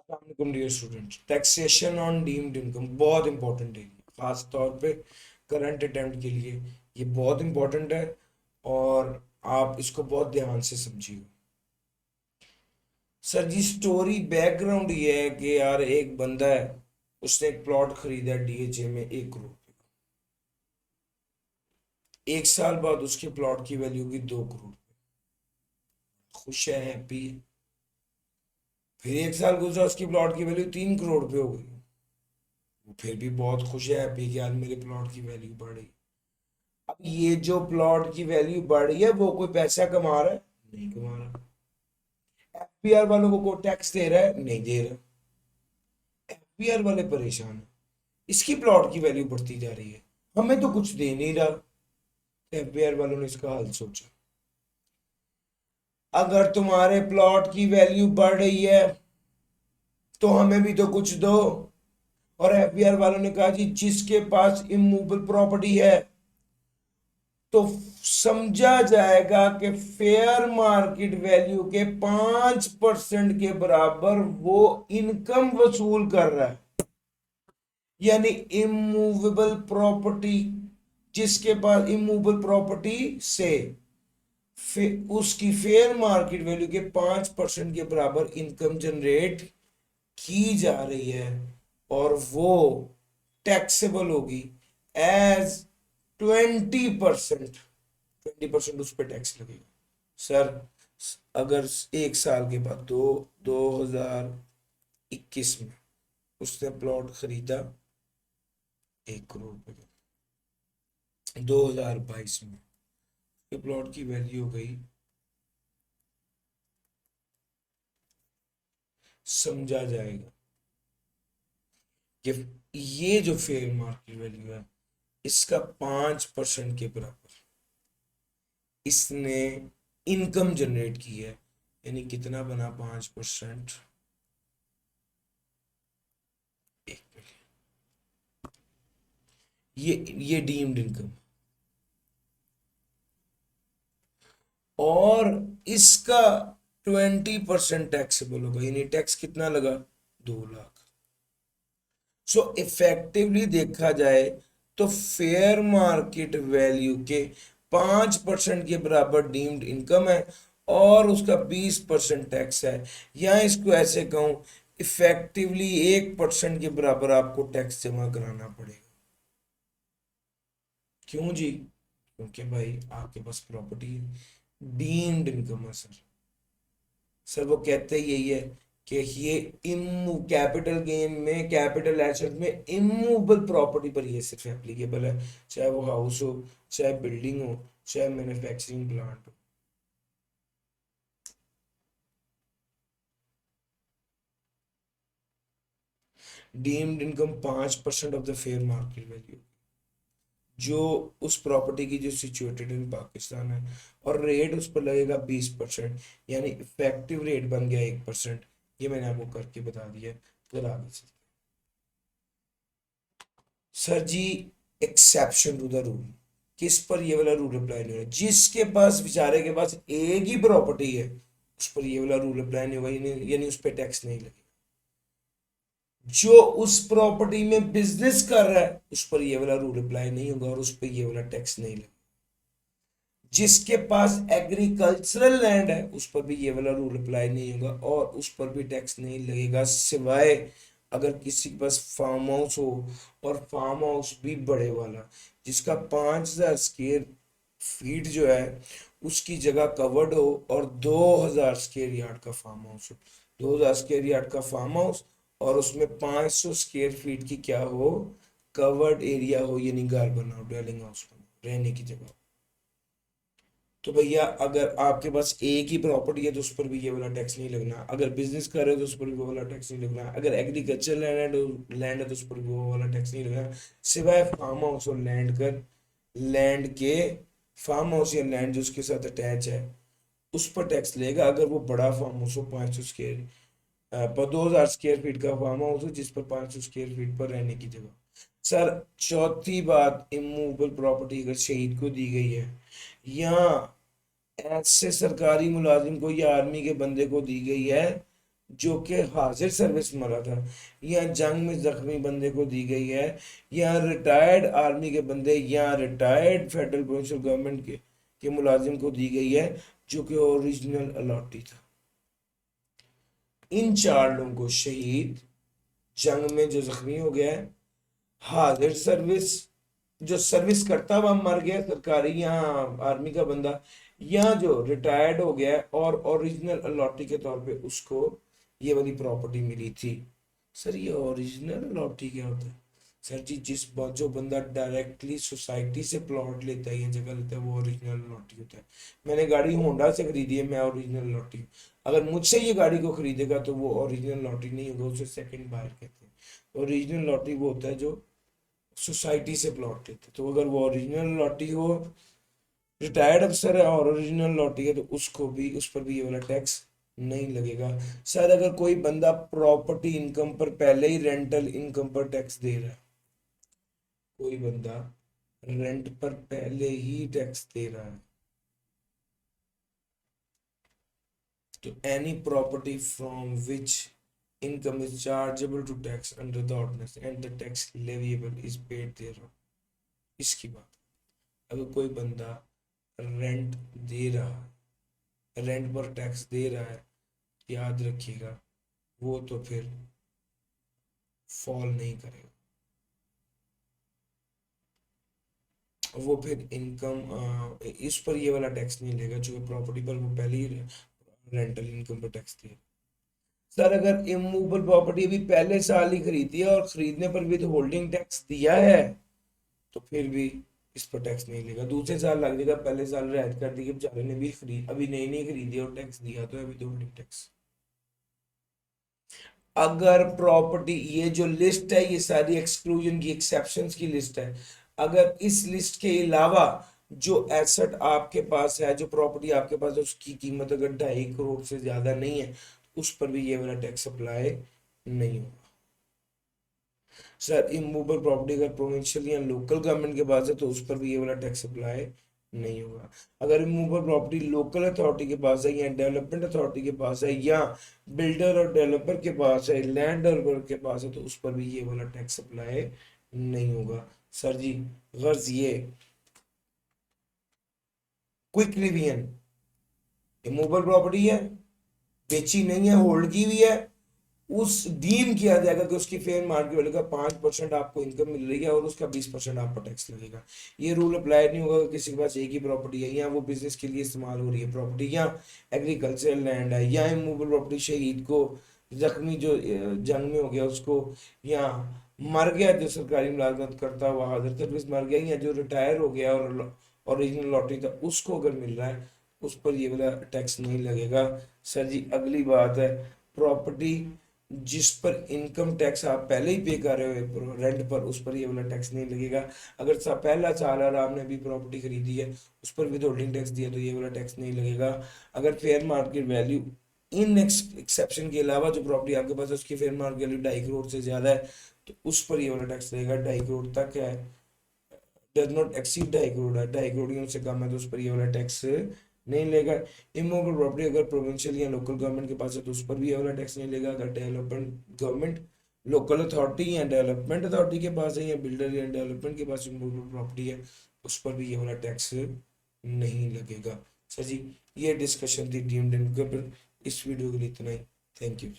अस्सलाम dear students, taxation on deemed income बहुत important है, खास तौर पे करंट अटेम्प्ट के लिए ये बहुत इंपॉर्टेंट है और आप इसको बहुत ध्यान से समझिए। सर जी, स्टोरी बैकग्राउंड ये है कि यार एक बंदा है, उसने एक प्लॉट खरीदा डीएचए में 1 करोड़ पे। एक साल बाद उसके प्लॉट की वैल्यू की 2 करोड़। खुश है, हैप्पी है। फिर एक साल गुजरा, उसकी प्लॉट की वैल्यू 3 करोड़ पे हो गई। वो फिर भी बहुत खुश है, हैप्पी कि यार मेरे प्लॉट की वैल्यू बढ़ गई। अब ये जो प्लॉट की वैल्यू बढ़ रही है वो कोई पैसा कमा रहा है? नहीं कमा रहा। एफपीआर वालों को कोई टैक्स दे रहा है? नहीं दे रहा। एफपीआर वाले परेशान है, इसकी प्लॉट की वैल्यू बढ़ती जा रही है, हमें तो कुछ दे नहीं रहा। एफपीआर वालों ने इसका हल सोचा, अगर तुम्हारे प्लॉट की वैल्यू बढ़ रही है तो हमें भी तो कुछ दो। और एफपीआर वालों ने कहा जी, जिसके पास इमूवेबल प्रॉपर्टी है तो समझा जाएगा कि फेयर मार्केट वैल्यू के 5% के बराबर वो इनकम वसूल कर रहा है। यानी इमूवेबल प्रॉपर्टी, जिसके पास इमूवेबल प्रॉपर्टी से उसकी फेयर मार्केट वैल्यू के 5% के बराबर इनकम जनरेट की जा रही है और वो टैक्सेबल होगी एज 20%। 20% उस पर टैक्स लगेगा। सर, अगर एक साल के बाद 2021 में उसने प्लॉट खरीदा 1 करोड़ रुपए का, 2022 में ये प्लॉट की वैल्यू हो गई, समझा जाएगा कि ये जो फेयर मार्केट वैल्यू है इसका 5% के बराबर इसने इनकम जनरेट की है। यानी कितना बना 5%? 1 मिलियन। ये डीम्ड इनकम। और इसका 20% टैक्सेबल होगा, यानी टैक्स कितना लगा? 2 लाख। सो इफेक्टिवली देखा जाए तो फेयर मार्केट वैल्यू के 5% के बराबर डीम्ड इनकम है और उसका 20% टैक्स है। या इसको ऐसे कहूं, इफेक्टिवली 1% के बराबर आपको टैक्स जमा कराना पड़ेगा। क्यों जी? क्योंकि भाई आपके पास प्रॉपर्टी है, डीम्ड इनकम है सर। सर वो कहते ही यही है कि ये इमू कैपिटल गेन में, कैपिटल एसेट में इमूवेबल प्रॉपर्टी पर ये सिर्फ एप्लीकेबल है, चाहे वो हाउस हो, चाहे बिल्डिंग हो, चाहे मैन्युफैक्चरिंग प्लांट हो। Deemed income 5% of the fair market value जो उस प्रॉपर्टी की जो सिचुएटेड इन पाकिस्तान है, और रेट उस पर लगेगा 20%। यानी इफेक्टिव रेट बन गया 1%। ये मैंने आपको करके बता दिया। फिर आगे चलते हैं। Sir ji, exception to the rule, किस पर ये वाला रूल अप्लाई नहीं होगा? जिसके पास, बेचारे के पास एक ही प्रॉपर्टी है, उस पर ये वाला रूल अप्लाई नहीं होगा, यानी उस पर टैक्स नहीं लगेगा। जो उस प्रॉपर्टी में बिजनेस कर रहा है उस पर ये वाला रूल अप्लाई नहीं होगा और उस पर ये वाला टैक्स नहीं लगेगा। जिसके पास एग्रीकल्चरल लैंड है उस पर भी ये वाला रूल अप्लाई नहीं होगा और उस पर भी टैक्स नहीं लगेगा, सिवाय अगर किसी के पास फार्म हाउस हो, और फार्म हाउस भी बड़े वाला, जिसका 5,000 स्क्वायर फीट जो है उसकी जगह कवर्ड हो और 2,000 स्क्वायर यार्ड का फार्म हाउस हो। 2,000 स्क्वायर यार्ड का फार्म हाउस और उसमें 500 स्क्वायर फीट की क्या हो? कवर्ड एरिया हो, यानी घर बनाओ, डेलिंग हाउस बनाओ, रहने की जगह। तो भैया अगर आपके पास एक ही प्रॉपर्टी है तो उस पर भी ये वाला टैक्स नहीं लगना। अगर बिजनेस कर रहे हो तो उस पर भी वो वाला टैक्स नहीं लगना। अगर एग्रीकल्चर लैंड है तो उस पर भी वो वाला टैक्स नहीं लगना, सिवाय फार्म हाउस और लैंड के, फार्म हाउस या लैंड जो उसके साथ अटैच है उस पर टैक्स लेगा। अगर वो बड़ा फार्म हाउस हो, 500 स्क्वायर पर 2,000 स्क्वायर फीट का फार्म हाउस हो जिस पर 500 स्क्वायर फीट पर रहने की जगह। सर, चौथी बात, इमूवेबल प्रॉपर्टी अगर शहीद को दी गई है या ऐसे सरकारी मुलाजिम को या आर्मी के बंदे को दी गई है जो कि हाजिर सर्विस मरा था, या जंग में जख्मी बंदे को दी गई है, या रिटायर्ड आर्मी के बंदे या रिटायर्ड फेडरल प्रोविंशियल गवर्नमेंट के मुलाजिम को दी गई है जो कि ओरिजिनल अलॉटी था। इन 4 लोगों को शहीद, जंग में जो जख्मी हो गया है, हाजिर सर्विस जो सर्विस करता हुआ मर गया सरकारी या आर्मी का बंदा, या जो रिटायर्ड हो गया है और ओरिजिनल अलॉटी के तौर पे उसको ये वाली प्रॉपर्टी मिली थी। सर ये ओरिजिनल अलॉटी क्या होता है? सर जी जो बंदा डायरेक्टली सोसाइटी से प्लॉट लेता है, ये जगह लेता है, वो ओरिजिनल अलॉटी होता है। मैंने गाड़ी होंडा से खरीदी है, मैं ओरिजिनल अलॉटी हूँ। अगर मुझसे ये गाड़ी को खरीदेगा तो वो ओरिजिनल लॉटरी नहीं होगा, उसे सेकंड बायर कहते हैं। ओरिजिनल लॉटरी वो होता है जो सोसाइटी से प्लॉट लेते हैं। तो अगर वो ओरिजिनल लॉटरी हो, रिटायर्ड अफसर है और ओरिजिनल लॉटरी है, तो उसको भी, उस पर भी ये वाला टैक्स नहीं लगेगा। शायद अगर कोई बंदा प्रॉपर्टी इनकम पर पहले ही रेंटल इनकम पर टैक्स दे रहा है, कोई बंदा रेंट पर पहले ही टैक्स दे रहा है, तो any property from which income is chargeable to tax under the ordinance and the tax leviable is paid thereon। इसकी बात, अगर कोई बंदा रेंट दे रहा है, रेंट पर टैक्स दे रहा है, याद रखिएगा वो तो फिर फॉल नहीं करेगा, वो फिर इनकम इस पर ये वाला टैक्स नहीं लेगा, जो प्रॉपर्टी पर वो पहले ही रेंटल इनकम पर टैक्स दिया। सर अगर इमूवेबल प्रॉपर्टी अभी पहले साल ही खरीदी है और खरीदने पर भी तो होल्डिंग टैक्स दिया है, तो फिर भी इस पर टैक्स नहीं लेगा। दूसरे साल लग जाएगा, पहले साल रियायत कर दी कि बेचारे ने भी खरीद, अभी नई नहीं खरीदी और टैक्स दिया, तो अभी तो होल्डिंग टैक्स। अगर प्रॉपर्टी, ये जो लिस्ट है ये सारी एक्सक्लूजन की, एक्सेप्शंस की लिस्ट है। अगर इस लिस्ट के अलावा जो एसेट आपके पास है, जो प्रॉपर्टी आपके पास है, उसकी कीमत अगर 2.5 करोड़ से ज्यादा नहीं है, उस पर भी ये वाला टैक्स अप्लाई नहीं होगा। सर इमूवेबल प्रॉपर्टी अगर प्रोविंशियल या लोकल गवर्नमेंट के पास है तो उस पर भी ये वाला टैक्स अप्लाई नहीं होगा। अगर इमूवेबल प्रॉपर्टी लोकल अथॉरिटी के पास है या डेवलपमेंट अथॉरिटी के पास है या बिल्डर और डेवलपर के पास है, लैंड डेवलपर के पास है, तो उस पर भी ये वाला टैक्स अप्लाई नहीं होगा। सर जी गर्ज ये क्विक रिवीजन, इमूवेबल प्रॉपर्टी है, बेची नहीं है, होल्ड की हुई है, उस डीम किया जाएगा कि उसकी फेयर मार्केट वैल्यू का 5% आपको इनकम मिल रही है और उसका 20% आपको टैक्स लगेगा। ये रूल अप्लाई नहीं होगा कि किसी के पास एक ही प्रॉपर्टी है या वो बिजनेस के लिए इस्तेमाल हो रही है प्रॉपर्टी, या एग्रीकल्चरल लैंड है, या इमूवेबल प्रॉपर्टी शहीद को, जख्मी जो जंग में हो गया उसको, या मर गया जो सरकारी मुलाजमत करता हुआ हाजिर सर्विस मर गया, या जो रिटायर हो गया और ओरिजिनल लॉटरी था उसको अगर मिल रहा है, उस पर ये वाला टैक्स नहीं लगेगा। सर जी अगली बात है, प्रॉपर्टी जिस पर इनकम टैक्स आप पहले ही पे कर रहे हो रेंट पर, उस पर ये वाला टैक्स नहीं लगेगा। अगर पहला साल और आपने भी प्रॉपर्टी खरीदी है, उस पर भी होल्डिंग टैक्स दिया, तो ये वाला टैक्स नहीं लगेगा। अगर fair market value in exception के अलावा जो प्रॉपर्टी आपके पास है उसकी फेयर मार्केट वैल्यू 2.5 करोड़ से ज्यादा है, तो उस पर ये वाला टैक्स लगेगा। 2.5 करोड़ तक है, डज नॉट एक्सीड 2.5 करोड़ है, 2.5 करोड़ से कम है, तो उस पर ये वाला टैक्स नहीं लेगा। इमूवेबल प्रॉपर्टी अगर प्रोविंशियल या लोकल गवर्नमेंट के पास है तो उस पर भी ये वाला टैक्स नहीं लेगा। अगर डेवलपमेंट गवर्नमेंट, लोकल अथॉरिटी या डेवलपमेंट अथॉरिटी के पास है, या बिल्डर या डेवलपमेंट के पास इमूवेबल प्रॉपर्टी है, उस पर भी ये वाला टैक्स नहीं लगेगा। सर जी ये डिस्कशन थी डीम्ड इनकम पर। इस वीडियो के लिए इतना ही। Thank you.